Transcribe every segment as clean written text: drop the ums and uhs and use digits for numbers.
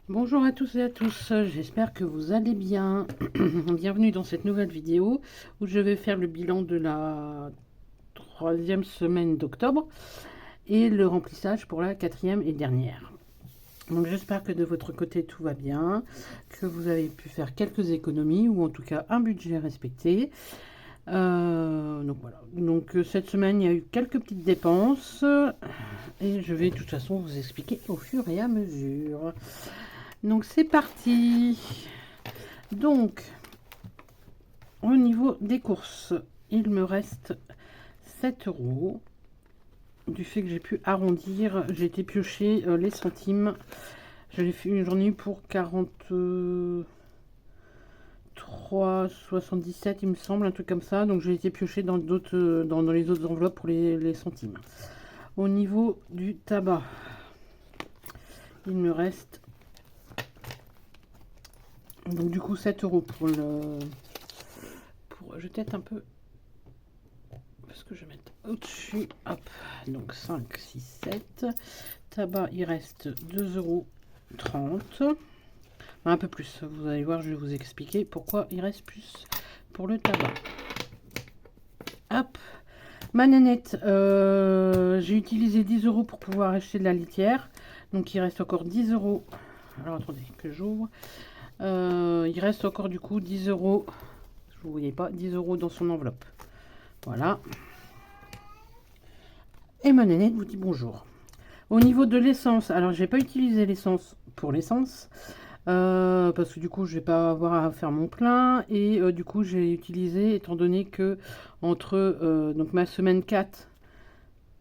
Bonjour à tous et à tous, j'espère que vous allez bien. Bienvenue dans cette nouvelle vidéo où je vais faire le bilan de la troisième semaine d'octobre et le remplissage pour la quatrième et dernière. Donc j'espère que de votre côté tout va bien, que vous avez pu faire quelques économies ou en tout cas un budget respecté. Donc voilà. Donc cette semaine il y a eu quelques petites dépenses et je vais de toute façon vous expliquer au fur et à mesure. Donc c'est parti. Donc au niveau des courses, il me reste 7 euros. Du fait que j'ai pu arrondir, j'ai été piocher les centimes. J'en ai eu pour 43,77 il me semble, un truc comme ça. Donc j'ai été piocher dans d'autres, dans les autres enveloppes pour les centimes. Au niveau du tabac, il me reste donc du coup 7 euros pour le. Je vais peut-être un peu parce que je vais mettre au-dessus. Hop, donc 5, 6, 7. Tabac, il reste 2,30 €. Un peu plus, vous allez voir, je vais vous expliquer pourquoi il reste plus pour le tabac. Hop, ma nénette, j'ai utilisé 10 euros pour pouvoir acheter de la litière. Donc il reste encore 10 euros. Alors attendez que j'ouvre. Il reste encore du coup 10 euros. Je ne voyais pas, 10 euros dans son enveloppe. Voilà. Et ma nénette vous dit bonjour. Au niveau de l'essence, alors j'ai pas utilisé l'essence pour l'essence. Parce que du coup je vais pas avoir à faire mon plein et du coup j'ai utilisé, étant donné que entre donc ma semaine 4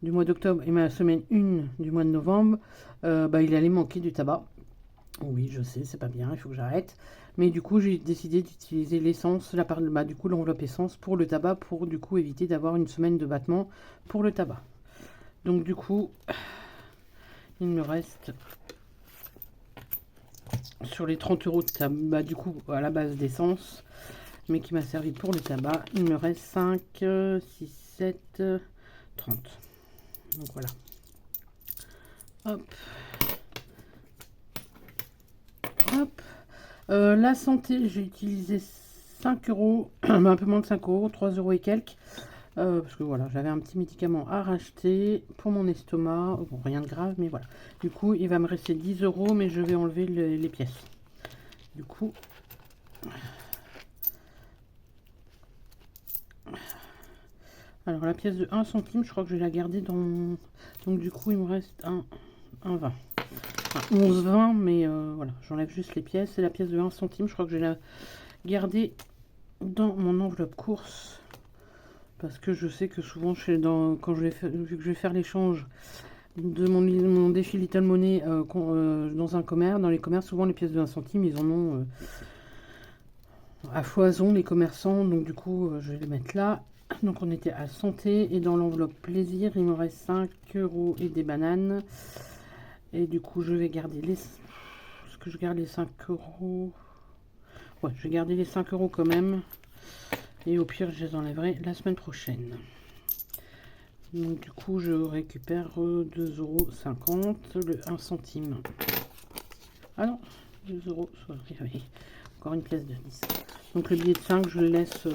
du mois d'octobre et ma semaine 1 du mois de novembre, il allait manquer du tabac. Oui, je sais, c'est pas bien, il faut que j'arrête. Mais du coup j'ai décidé d'utiliser l'essence, du coup l'enveloppe essence pour le tabac, pour du coup éviter d'avoir une semaine de battement pour le tabac. Donc du coup il me reste sur les 30 euros de tabac, du coup à la base d'essence, mais qui m'a servi pour le tabac, il me reste 5, 6, 7, 30. Donc voilà. Hop. Hop. La santé, j'ai utilisé 5 euros, un peu moins de 5 euros, 3 euros et quelques. Parce que voilà, j'avais un petit médicament à racheter pour mon estomac. Bon, rien de grave, mais voilà. Du coup, il va me rester 10 euros, mais je vais enlever les pièces. Du coup, alors la pièce de 1 centime, je crois que je vais la garder dans mon... Donc du coup, il me reste un 20. Enfin, 11,20, mais voilà, j'enlève juste les pièces. Et la pièce de 1 centime, je crois que je vais la garder dans mon enveloppe course. Parce que je sais que souvent, quand vu que je vais faire l'échange de mon défi Little Money dans un commerce, dans les commerces, souvent les pièces de 1 centime, ils en ont à foison, les commerçants. Donc du coup, je vais les mettre là. Donc on était à santé et dans l'enveloppe plaisir, il me reste 5 euros et des bananes. Et du coup, je vais garder les... Est-ce que je garde les 5 euros? Ouais, je vais garder les 5 euros quand même. Et au pire, je les enlèverai la semaine prochaine. Donc du coup, je récupère 2,50 €, le 1 centime. Ah non, 2 euros. Oui, encore une pièce de 10. Donc le billet de 5, je le laisse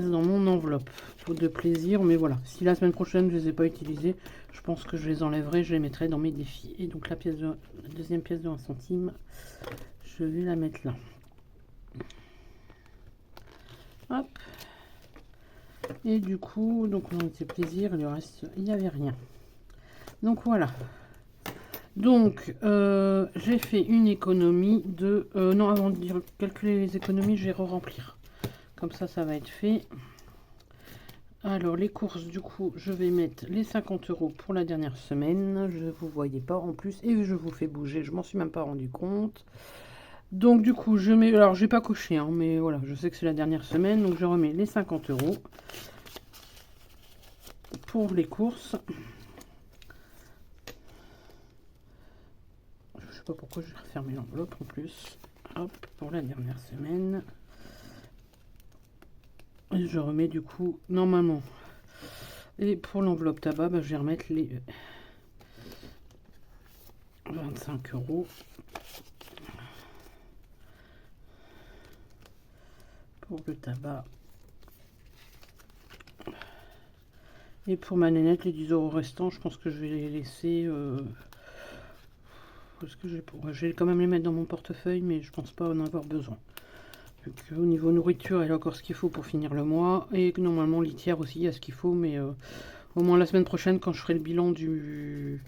dans mon enveloppe de plaisir. Mais voilà, si la semaine prochaine, je ne les ai pas utilisés, je pense que je les enlèverai, je les mettrai dans mes défis. Et donc la deuxième pièce de 1 centime, je vais la mettre là. Hop. Et du coup, donc on était plaisir, le reste, il n'y avait rien. Donc voilà. Donc j'ai fait une économie de... non, avant de calculer les économies, je vais re-remplir. Comme ça va être fait. Alors les courses, du coup, je vais mettre les 50 euros pour la dernière semaine. Je ne vous voyais pas en plus et je vous fais bouger. Je m'en suis même pas rendu compte. Donc du coup, je mets... Alors, j'ai pas coché, hein, mais voilà, je sais que c'est la dernière semaine. Donc je remets les 50 euros pour les courses. Je sais pas pourquoi j'ai refermé l'enveloppe en plus. Hop, pour la dernière semaine. Et je remets du coup, normalement. Et pour l'enveloppe tabac, je vais remettre les 25 euros. Pour le tabac. Et pour ma nénette, les 10 euros restants, je pense que je vais les laisser. Parce que je vais quand même les mettre dans mon portefeuille, mais je pense pas en avoir besoin. Vu qu'au niveau nourriture, elle a encore ce qu'il faut pour finir le mois. Et que normalement, litière aussi, il y a ce qu'il faut. Mais au moins la semaine prochaine, quand je ferai le bilan du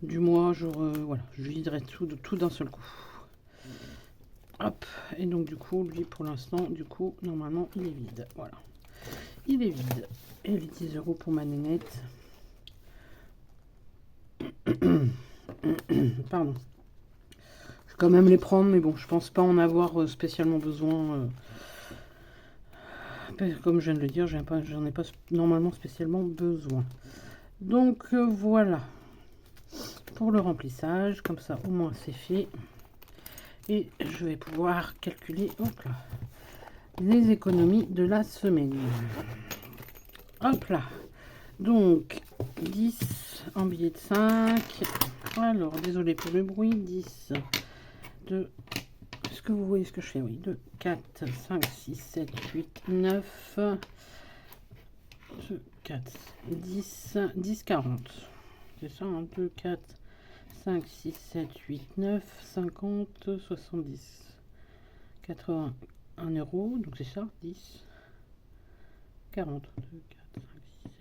mois, voilà, je viderai tout d'un seul coup. Hop, et donc du coup, lui pour l'instant, du coup, normalement, il est vide. Voilà, il est vide. Et les 10 euros pour ma nénette. Pardon. Je vais quand même les prendre, mais bon, je pense pas en avoir spécialement besoin. Comme je viens de le dire, j'en ai pas normalement spécialement besoin. Donc voilà. Pour le remplissage, comme ça au moins c'est fait. Et je vais pouvoir calculer hop là, les économies de la semaine. Hop là. Donc 10 en billet de 5. Alors désolé pour le bruit. 10 de... Est-ce que vous voyez ce que je fais? Oui. 2, 4, 5, 6, 7, 8, 9. 2, 4, 10, 10, 40. C'est ça, hein, 2, 4, 5, 6, 7, 8, 9, 50, 70, 81 euros. Donc c'est ça, 10, 40, 2, 4, 5, 6,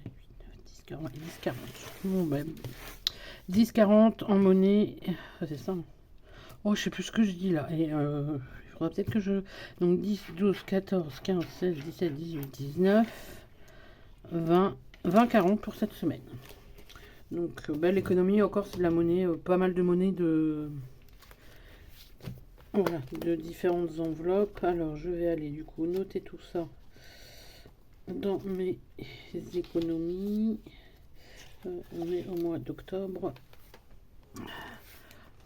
7, 8, 9, 10, 40 et 10, 40. Bon, ben, 10, 40 en monnaie. C'est ça. Oh, je sais plus ce que je dis là. Et il faudra peut-être que je... Donc 10, 12, 14, 15, 16, 17, 18, 19, 20, 20, 40 pour cette semaine. Donc belle économie, encore c'est de la monnaie, pas mal de monnaie voilà, de différentes enveloppes. Alors je vais aller du coup noter tout ça dans mes économies. On est au mois d'octobre.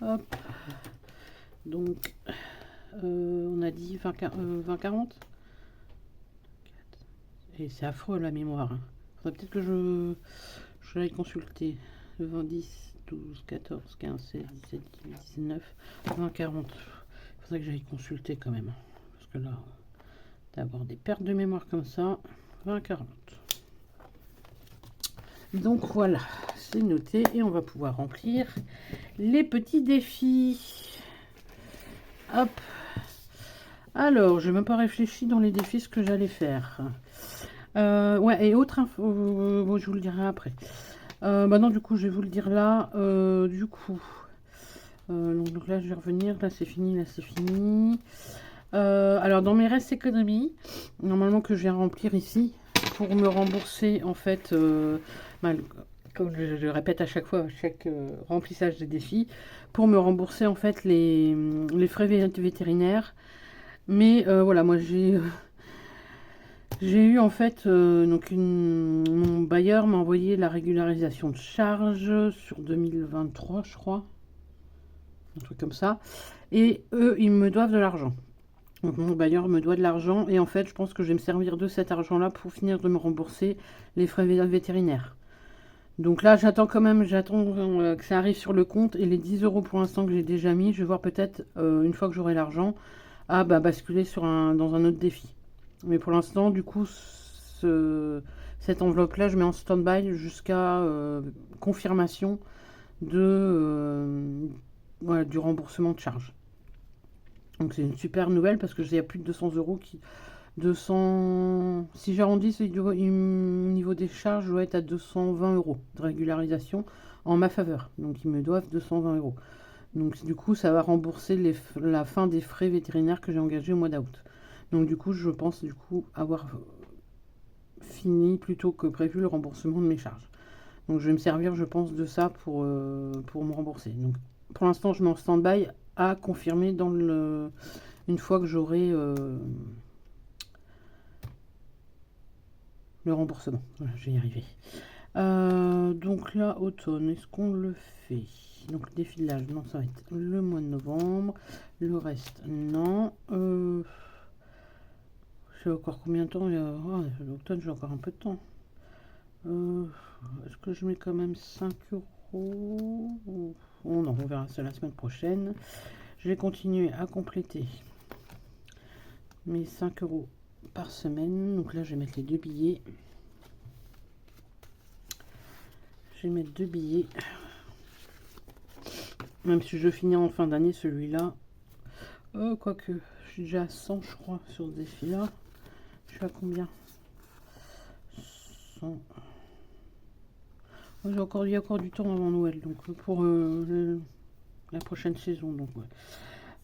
Hop. Donc on a dit 20-40. Et c'est affreux la mémoire. Hein. Faudrait peut-être que je l'aille consulter. 20, 10, 12, 14, 15, 16, 17, 18, 19, 20, 40. Il faudrait que j'aille consulter quand même. Parce que là, d'avoir des pertes de mémoire comme ça, 20, 40. Donc voilà, c'est noté et on va pouvoir remplir les petits défis. Hop. Alors, je n'ai même pas réfléchi dans les défis ce que j'allais faire. Ouais, et autre info, bon, je vous le dirai après. Bah non, du coup, je vais vous le dire là. Du coup, donc là, je vais revenir. Là, c'est fini. Là, c'est fini. Alors, dans mes restes économies, normalement que je vais remplir ici, pour me rembourser, en fait, comme je répète à chaque fois, à chaque remplissage des défis, pour me rembourser, en fait, les frais vétérinaires. Mais voilà, moi, j'ai eu en fait, donc mon bailleur m'a envoyé la régularisation de charges sur 2023, je crois, un truc comme ça. Et eux, ils me doivent de l'argent. Donc mon bailleur me doit de l'argent et en fait, je pense que je vais me servir de cet argent-là pour finir de me rembourser les frais vétérinaires. Donc là, j'attends que ça arrive sur le compte et les 10 euros pour l'instant que j'ai déjà mis, je vais voir peut-être, une fois que j'aurai l'argent, à basculer dans un autre défi. Mais pour l'instant, du coup, cette enveloppe-là, je mets en stand-by jusqu'à confirmation voilà, du remboursement de charges. Donc c'est une super nouvelle parce que il y a plus de 200 euros qui... 200... Si j'arrondis, au niveau des charges, je dois être à 220 euros de régularisation en ma faveur. Donc ils me doivent 220 euros. Donc du coup, ça va rembourser la fin des frais vétérinaires que j'ai engagés au mois d'août. Donc du coup, je pense avoir fini plus tôt que prévu le remboursement de mes charges. Donc je vais me servir, je pense, de ça pour me rembourser. Donc pour l'instant, je mets en stand-by à confirmer une fois que j'aurai le remboursement. Voilà, je vais y arriver. Donc là, automne, est-ce qu'on le fait? Donc le défilage, non, ça va être le mois de novembre. Le reste, non. J'ai encore combien de temps? L'automne, j'ai encore un peu de temps. Est-ce que je mets quand même 5 euros? on verra ça la semaine prochaine. Je vais continuer à compléter mes 5 € par semaine. Donc là, je vais mettre les 2 billets. Je vais mettre 2 billets. Même si je finis en fin d'année celui-là. Quoique, je suis déjà à 100, je crois, sur ce défi-là. Je suis à combien? 100. Il y a encore du temps avant Noël, donc pour la prochaine saison. Donc, ouais.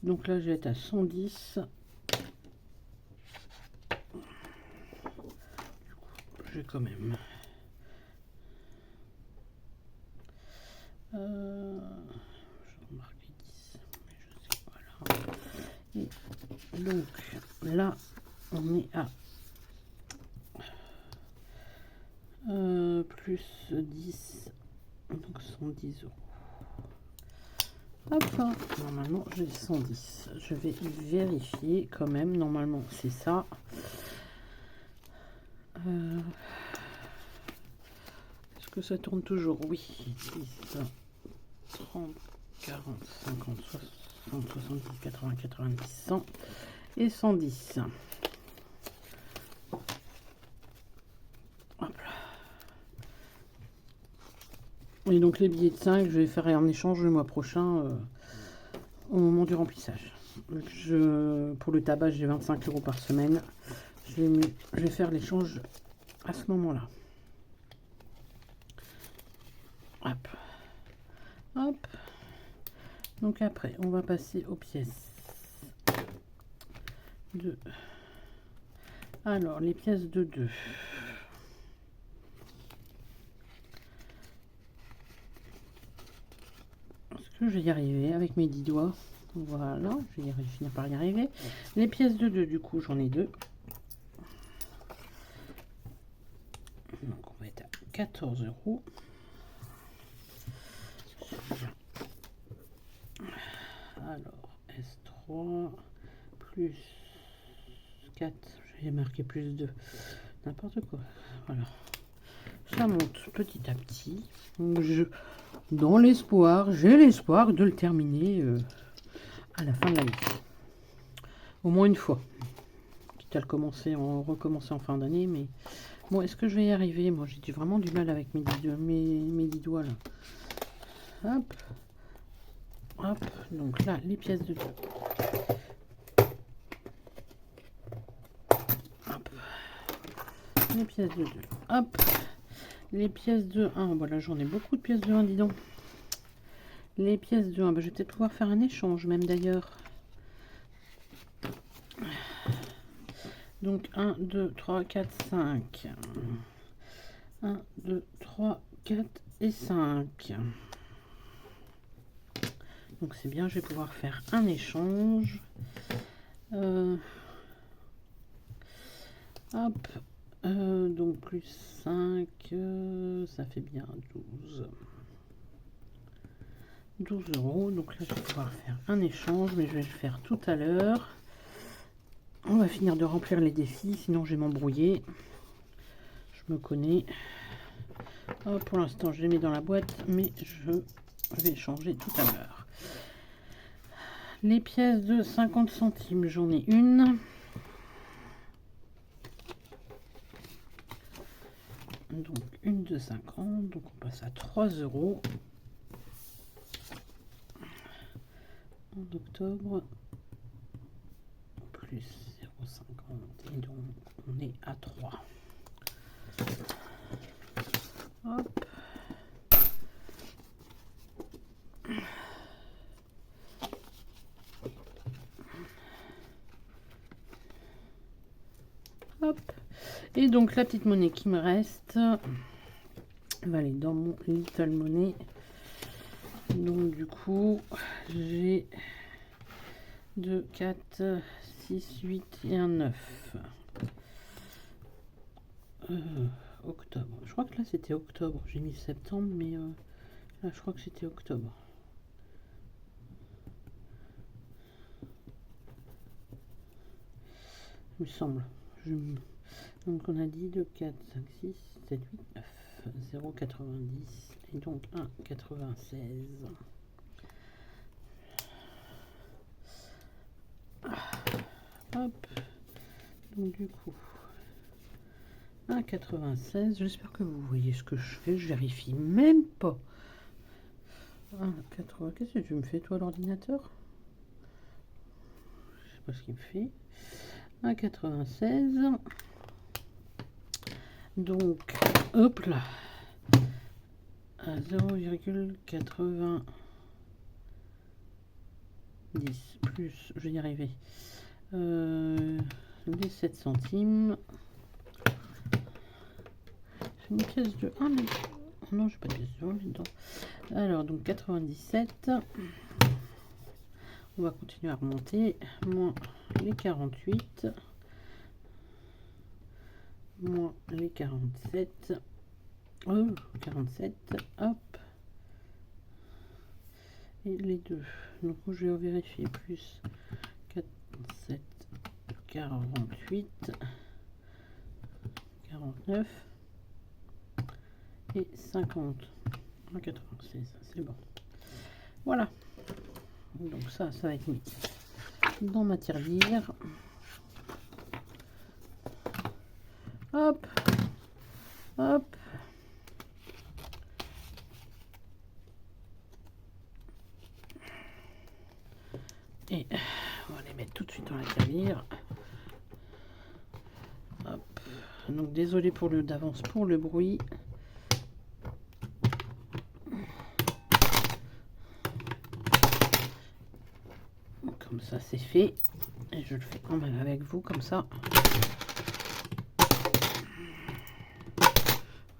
Donc là, je vais être à 110. Je vais quand même. Je remarque les 10, mais je sais pas là. Et donc là, on est à plus 10, donc 110 €. Hop, normalement j'ai 110. Je vais vérifier quand même. Normalement c'est ça. Est-ce que ça tourne toujours? Oui. 10, 30, 40, 50, 60, 70, 80, 90, 100 et 110. Hop là. Et donc les billets de 5, je vais faire un échange le mois prochain au moment du remplissage. Pour le tabac, j'ai 25 € par semaine. Je vais faire l'échange à ce moment-là. Hop. Hop. Donc après, on va passer aux pièces de... Alors, les pièces de 2. Est-ce que je vais y arriver avec mes 10 doigts? Voilà, je vais finir par y arriver. Les pièces de 2, du coup, j'en ai 2. Donc, on va être à 14 €. Alors, S3 plus 4, j'ai marqué plus 2. N'importe quoi. Voilà. Ça monte petit à petit. Donc dans l'espoir, j'ai l'espoir de le terminer à la fin de l'année. Au moins une fois. Quitte à recommencer en fin d'année, mais bon, est-ce que je vais y arriver? Moi, j'ai vraiment du mal avec mes 10 doigts là. Hop. Hop. Donc là, les pièces de 2. Hop. Les pièces de 2. Hop. Les pièces de 1. Voilà, j'en ai beaucoup de pièces de 1, dis donc. Les pièces de 1. Bah, je vais peut-être pouvoir faire un échange, même d'ailleurs. Donc 1, 2, 3, 4, 5. 1, 2, 3, 4 et 5. Donc c'est bien, je vais pouvoir faire un échange. Hop. Donc plus 5, ça fait bien 12 €. Donc là, je vais pouvoir faire un échange, mais je vais le faire tout à l'heure. On va finir de remplir les défis, sinon je vais m'embrouiller. Je me connais. Pour l'instant, je les mets dans la boîte, mais je vais changer tout à l'heure. Les pièces de 50 centimes, j'en ai une. Donc une de 50, donc on passe à 3 € en octobre, plus 0,50 et donc on est à 3. Hop. Hop. Et donc la petite monnaie qui me reste va aller dans mon Little Money. Donc du coup j'ai 2, 4, 6, 8 et un 9. Octobre. Je crois que là c'était octobre. J'ai mis septembre, mais là je crois que c'était octobre. Il me semble. Donc on a dit 2, 4, 5, 6, 7, 8, 9. 0,90 et donc 1,96. Hop. Donc du coup, 1,96. J'espère que vous voyez ce que je fais. Je vérifie même pas. 1,80. Qu'est-ce que tu me fais, toi, l'ordinateur? Je sais pas ce qu'il me fait. 1,96. Donc, hop là. À 0,90 plus, je vais y arriver. 7 centimes. C'est une pièce de 1, mais... non, je n'ai pas de pièce de 1 dedans. Alors, donc 97. On va continuer à remonter. Moins les 48. Moins les 47. 47. Hop. Et les deux. Donc, je vais vérifier. Plus 47. 48. 49. Et 50. 96. C'est bon. Voilà. Donc ça va être mis dans ma tirelire. Hop, hop. Et on va les mettre tout de suite dans la tirelire. Hop. Donc désolé pour le d'avance pour le bruit. Comme ça c'est fait. Et je le fais quand même avec vous comme ça.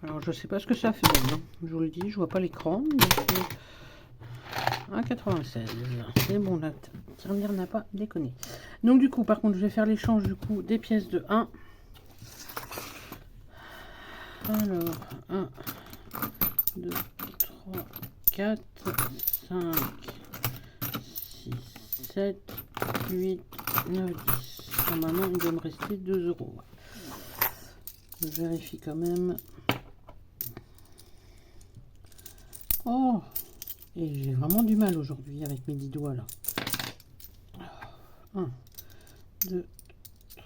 Alors je sais pas ce que ça fait, hein. Je vous le dis, je vois pas l'écran. 1,96. C'est bon, la tirelire n'a pas déconné. Donc du coup, par contre, je vais faire l'échange du coup des pièces de 1. Alors, 1, 2, 3, 4, 5, 6, 7, 8, 9, 10. Normalement, il doit me rester 2 €. Je vérifie quand même. Oh! Et j'ai vraiment du mal aujourd'hui avec mes 10 doigts là. 1, 2,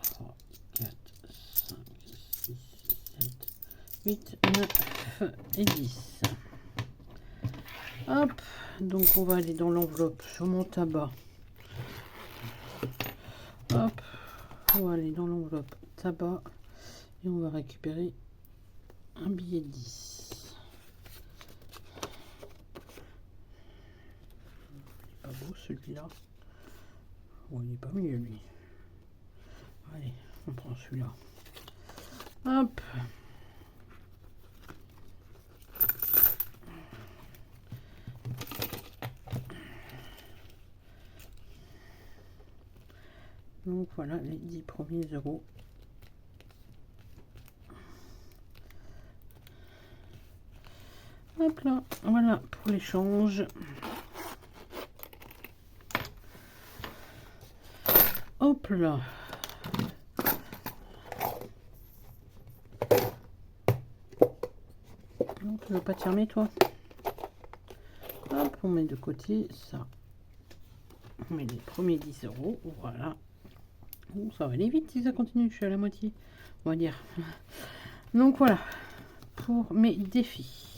3, 4, 5, 6, 7, 8, 9 et 10. Hop, donc on va aller dans l'enveloppe sur mon tabac. Hop, on va aller dans l'enveloppe tabac et on va récupérer un billet de 10. Pas beau celui-là. Oh, il n'est pas mieux lui. Allez, on prend celui-là. Hop. Donc voilà les 10 premiers euros. Hop là, voilà pour l'échange. Hop là. Non, tu veux pas te fermer toi? Hop, on met de côté ça. On met les premiers 10 €. Voilà. Oh, ça va aller vite si ça continue, je suis à la moitié, on va dire. Donc voilà, pour mes défis.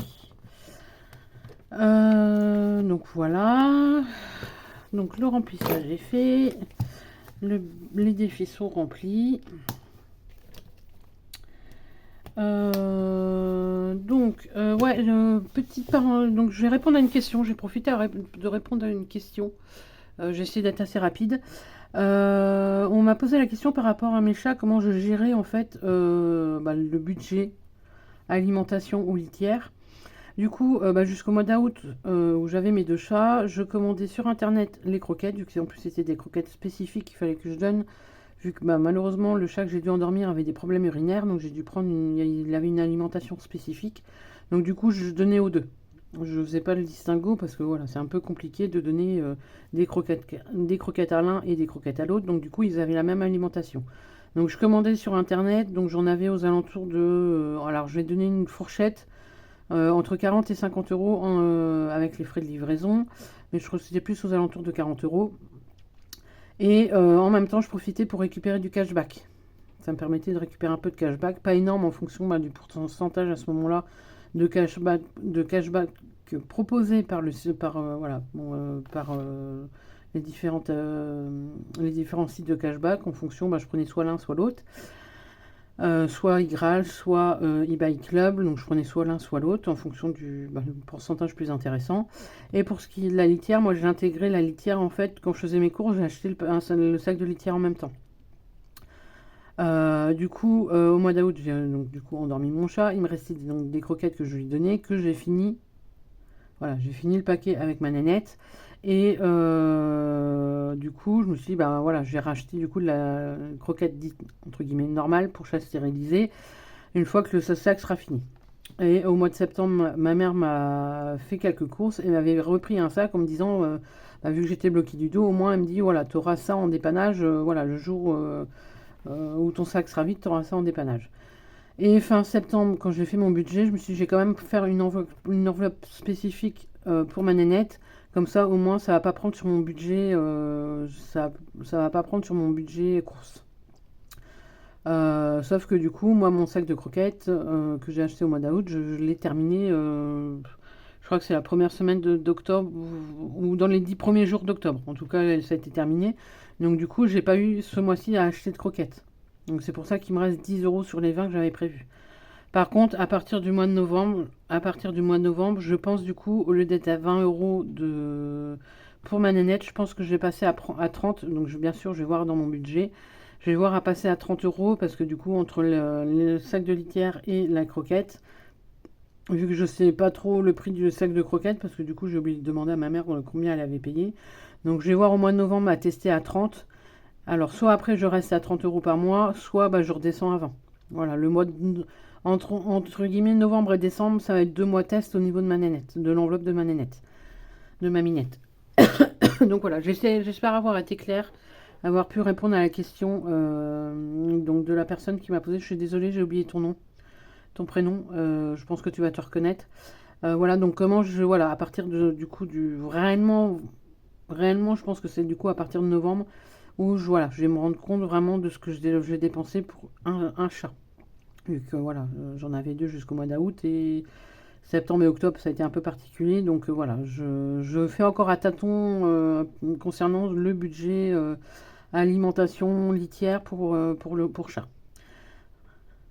Donc voilà. Donc le remplissage est fait. Les défis sont remplis. Ouais, petite parole. Donc je vais répondre à une question. J'ai profité de répondre à une question. J'ai essayé d'être assez rapide. On m'a posé la question par rapport à mes chats, comment je gérais en fait le budget alimentation ou litière. Du coup, jusqu'au mois d'août où j'avais mes 2 chats, je commandais sur internet les croquettes, vu que en plus c'était des croquettes spécifiques qu'il fallait que je donne, vu que malheureusement le chat que j'ai dû endormir avait des problèmes urinaires, donc j'ai dû prendre il avait une alimentation spécifique, donc du coup je donnais aux deux. Je faisais pas le distinguo parce que voilà, c'est un peu compliqué de donner des croquettes à l'un et des croquettes à l'autre, donc du coup ils avaient la même alimentation. Donc je commandais sur internet, donc j'en avais aux alentours de... alors je vais donner une fourchette entre 40 et 50 € avec les frais de livraison, mais je crois que c'était plus aux alentours de 40 €. Et en même temps, je profitais pour récupérer du cashback. Ça me permettait de récupérer un peu de cashback, pas énorme en fonction du pourcentage à ce moment-là de cashback proposé par voilà, les différents sites de cashback. En fonction, je prenais soit l'un soit l'autre. Soit iGraal, soit eBay Club, donc je prenais soit l'un soit l'autre en fonction du pourcentage plus intéressant. Et pour ce qui est de la litière, moi j'ai intégré la litière en fait quand je faisais mes cours, j'ai acheté le sac de litière en même temps. Du coup, au mois d'août, j'ai donc du coup endormi mon chat. Il me restait donc des croquettes que je lui donnais, que j'ai fini. Voilà, j'ai fini le paquet avec ma nénette. Et du coup, je me suis dit, bah voilà, j'ai racheté du coup de la croquette dite entre guillemets normale pour chat stérilisé une fois que le sac sera fini. Et au mois de septembre, ma mère m'a fait quelques courses et m'avait repris un sac en me disant, vu que j'étais bloquée du dos, au moins elle me dit, voilà, tu auras ça en dépannage, voilà, le jour où ton sac sera vide, tu auras ça en dépannage. Et fin septembre, quand j'ai fait mon budget, je me suis dit, j'ai quand même faire une enveloppe spécifique pour ma nénette. Comme ça, au moins, ça va pas prendre sur mon budget, ça va pas prendre sur mon budget course. Sauf que du coup, moi, mon sac de croquettes que j'ai acheté au mois d'août, je l'ai terminé. Je crois que c'est la première semaine d'octobre ou dans les 10 premiers jours d'octobre. En tout cas, ça a été terminé. Donc du coup, j'ai pas eu ce mois-ci à acheter de croquettes. Donc c'est pour ça qu'il me reste 10 euros sur les 20 que j'avais prévus. Par contre, à partir du mois de novembre, je pense du coup, au lieu d'être à 20 euros pour ma nénette, je pense que je vais passer à 30. Donc bien sûr, je vais voir dans mon budget. Je vais voir à passer à 30 euros parce que du coup, entre le sac de litière et la croquette, vu que je sais pas trop le prix du sac de croquettes, parce que du coup, j'ai oublié de demander à ma mère combien elle avait payé. Donc je vais voir au mois de novembre à tester à 30. Alors, soit après, je reste à 30 euros par mois, soit je redescends à 20. Voilà, le mois entre guillemets novembre et décembre, ça va être 2 mois test au niveau de ma nénette, de l'enveloppe de ma nénette, de ma minette. Donc voilà, j'espère avoir été claire, avoir pu répondre à la question donc de la personne qui m'a posé. Je suis désolée, j'ai oublié ton nom, ton prénom. Je pense que tu vas te reconnaître. Voilà, donc voilà, à partir du coup réellement, je pense que c'est du coup à partir de novembre où je vais me rendre compte vraiment de ce que je vais dépenser pour un chat. Vu que voilà, j'en avais 2 jusqu'au mois d'août et septembre et octobre, ça a été un peu particulier. Donc voilà, je fais encore à tâtons concernant le budget alimentation litière pour chat.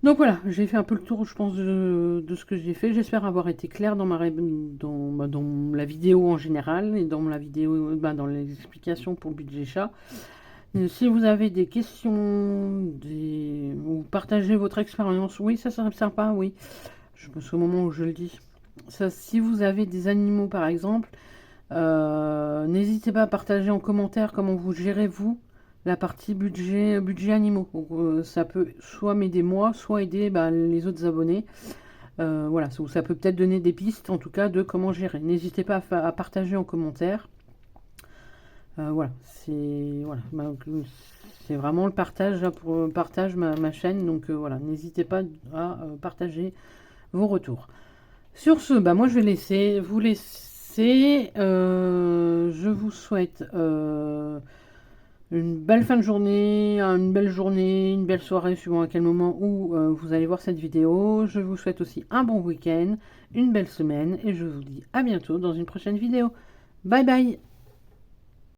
Donc voilà, j'ai fait un peu le tour, je pense, de ce que j'ai fait. J'espère avoir été claire dans la vidéo en général et dans la vidéo, dans les explications pour le budget chat. Si vous avez des questions, ou partagez votre expérience, oui, ça serait sympa, oui. Je pense au moment où je le dis. Ça, si vous avez des animaux, par exemple, n'hésitez pas à partager en commentaire comment vous gérez, vous, la partie budget animaux. Donc, ça peut soit m'aider moi, soit aider les autres abonnés. Voilà, ça peut peut-être donner des pistes, en tout cas, de comment gérer. N'hésitez pas à partager en commentaire. Voilà, c'est vraiment le partage là, pour partage ma chaîne. Donc voilà, n'hésitez pas à partager vos retours. Sur ce, moi je vais vous laisser. Je vous souhaite une belle fin de journée, une belle journée, une belle soirée, suivant à quel moment où vous allez voir cette vidéo. Je vous souhaite aussi un bon week-end, une belle semaine, et je vous dis à bientôt dans une prochaine vidéo. Bye bye!